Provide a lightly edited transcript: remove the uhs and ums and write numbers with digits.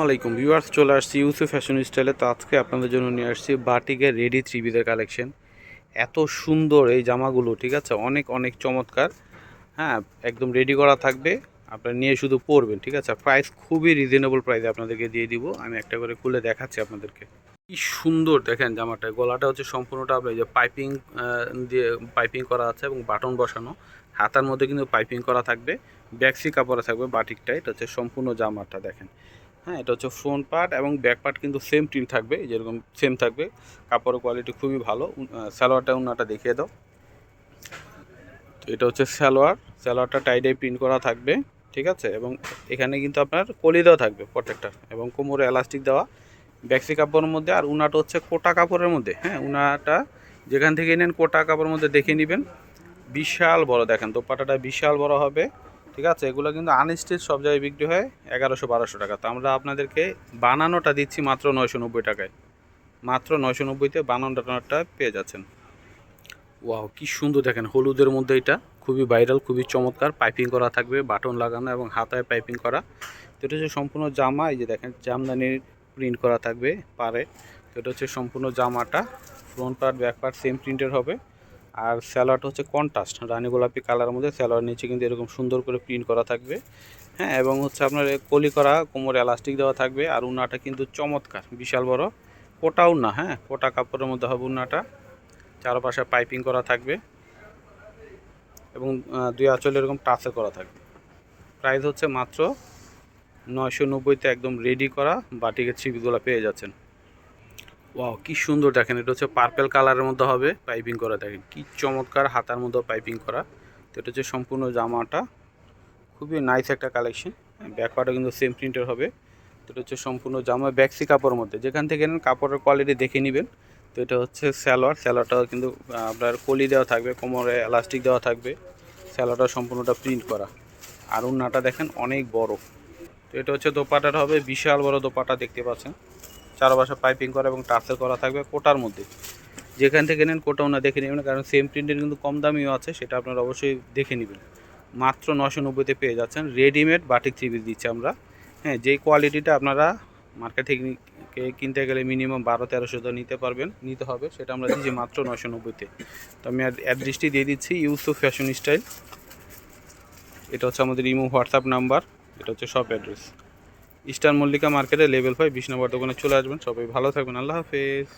আলাইকুম ভিউয়ার্স, চলে আসছি ইউসুফ ফ্যাশন স্টাইলে। তো আজকে আপনাদের জন্য নিয়ে আসছি বাটিকের রেডি থ্রি পিসের কালেকশন। এত সুন্দর এই জামাগুলো, ঠিক আছে, অনেক অনেক চমৎকার। হ্যাঁ, একদম রেডি করা থাকবে, আপনারা নিয়ে শুধু পরবেন, ঠিক আছে। প্রাইস খুবই রিজনেবল প্রাইসে আপনাদেরকে দিয়ে দিব। আমি একটা করে খুলে দেখাচ্ছি আপনাদেরকে। কি সুন্দর দেখেন জামাটা, গলাটা হচ্ছে সম্পূর্ণটা আপনার যে পাইপিং দিয়ে পাইপিং করা আছে এবং বাটন বসানো। হাতার মধ্যে কিন্তু পাইপিং করা থাকবে, ব্যাকসি কাপড়ে থাকবে বাটিকটা। এটা হচ্ছে সম্পূর্ণ জামাটা দেখেন। হ্যাঁ, এটা হচ্ছে ফ্রন্ট পার্ট এবং ব্যাক পার্ট কিন্তু সেম প্রিন্ট থাকবে, যেরকম সেম থাকবে। কাপড়ের কোয়ালিটি খুবই ভালো। সালোয়ারটা ওনাটা দেখিয়ে দাও। তো এটা হচ্ছে সালোয়ারটা টাইডাই প্রিন্ট করা থাকবে, ঠিক আছে। এবং এখানে কিন্তু আপনার কলি দেওয়া থাকবে প্রত্যেকটা, এবং কোমরে এলাস্টিক দেওয়া ব্যাক্সি কাপড়ের মধ্যে। আর উনাটা হচ্ছে কোটা কাপড়ের মধ্যে। হ্যাঁ, উনাটা যেখান থেকে নেন কোটা কাপড়ের মধ্যে দেখে নেবেন। বিশাল বড় দেখেন, দোপাটাটা বিশাল বড় হবে, ঠিক আছে। এগুলো কিন্তু আনস্টিচ সব জায়গায় বিক্রি হয় 1100-1200 টাকা। তো আমরা আপনাদেরকে বানানোটা দিচ্ছি মাত্র 990 টাকায়। মাত্র 990-তে বানানোটা পেয়ে যাচ্ছেন। ওয়াও, কি সুন্দর দেখেন, হলুদের মধ্যে। এটা খুবই ভাইরাল, খুবই চমৎকার। পাইপিং করা থাকবে, বাটন লাগানো এবং হাতায় পাইপিং করা। তো এটা হচ্ছে সম্পূর্ণ জামা। এই যে দেখেন, জামদানির প্রিন্ট করা থাকবে পারে। তো এটা হচ্ছে সম্পূর্ণ জামাটা। Front part back part same প্রিন্টের হবে। আর স্যালোয়ারটা হচ্ছে কন্ট্রাস্ট রানী গোলাপি কালারের মধ্যে। স্যালোয়ার নিচে কিন্তু এরকম সুন্দর করে প্রিন্ট করা থাকবে। হ্যাঁ, এবং হচ্ছে আপনার কলি করা, কোমরে এলাস্টিক দেওয়া থাকবে। আর উন্নাটা কিন্তু চমৎকার, বিশাল বড় কোটা উন্না। হ্যাঁ, কোটা কাপড়ের মধ্যে হবে উন্নাটা। চারপাশে পাইপিং করা থাকবে এবং দুই আঁচলে এরকম টাচে করা থাকবে। প্রাইস হচ্ছে মাত্র 990-তে একদম রেডি করা বাটিকের ছিপিগুলো পেয়ে যাচ্ছেন। ওয়াও, কি সুন্দর দেখেন, এটা হচ্ছে পার্পেল কালারের মধ্যে হবে, পাইপিং করা দেখেন কি চমৎকার। হাতার মধ্যে পাইপিং করা। তো এটা হচ্ছে সম্পূর্ণ জামাটা, খুবই নাইস একটা কালেকশন। ব্যাক পার্টও কিন্তু সেম প্রিন্টের হবে। তো এটা হচ্ছে সম্পূর্ণ জামা ব্যাক্সি কাপড়ের মধ্যে। যেখান থেকে নেন কাপড়ের কোয়ালিটি দেখে নেবেন। তো এটা হচ্ছে স্যালোয়ারটাও কিন্তু আপনার কলি দেওয়া থাকবে, কোমরে এলাস্টিক দেওয়া থাকবে। স্যালোয়ারটা সম্পূর্ণটা প্রিন্ট করা। আর ওন্নাটা দেখেন অনেক বড়। তো এটা হচ্ছে দোপাটার হবে, বিশাল বড় দোপাটা দেখতে পাচ্ছেন। চারপাশে পাইপিং করা এবং টার্সেল করা থাকবে কোটার মধ্যে। যেখান থেকে নেন কোটা ওনা দেখে নেবেন, কারণ সেম প্রিন্টের কিন্তু কম দামিও আছে, সেটা আপনারা অবশ্যই দেখে নেবেন। মাত্র 990-তে পেয়ে যাচ্ছেন রেডিমেড বাটিক থ্রি পিস দিচ্ছি আমরা। হ্যাঁ, যেই কোয়ালিটিটা আপনারা মার্কেট থেকে কিনতে গেলে মিনিমাম 1200-1300 নিতে হবে, সেটা আমরা দিচ্ছি মাত্র 990-তে। তো আমি অ্যাড্রেসটি দিয়ে দিচ্ছি, ইউসুফ ফ্যাশন স্টাইল। এটা হচ্ছে আমাদের ইমো হোয়াটসঅ্যাপ নাম্বার। এটা হচ্ছে শপ অ্যাড্রেস, ইস্টার্ন মল্লিকা মার্কেটে লেভেল 5 20 নম্বর দোকানে চলে আসবেন। সবাই ভালো থাকবেন, আল্লাহ হাফেজ।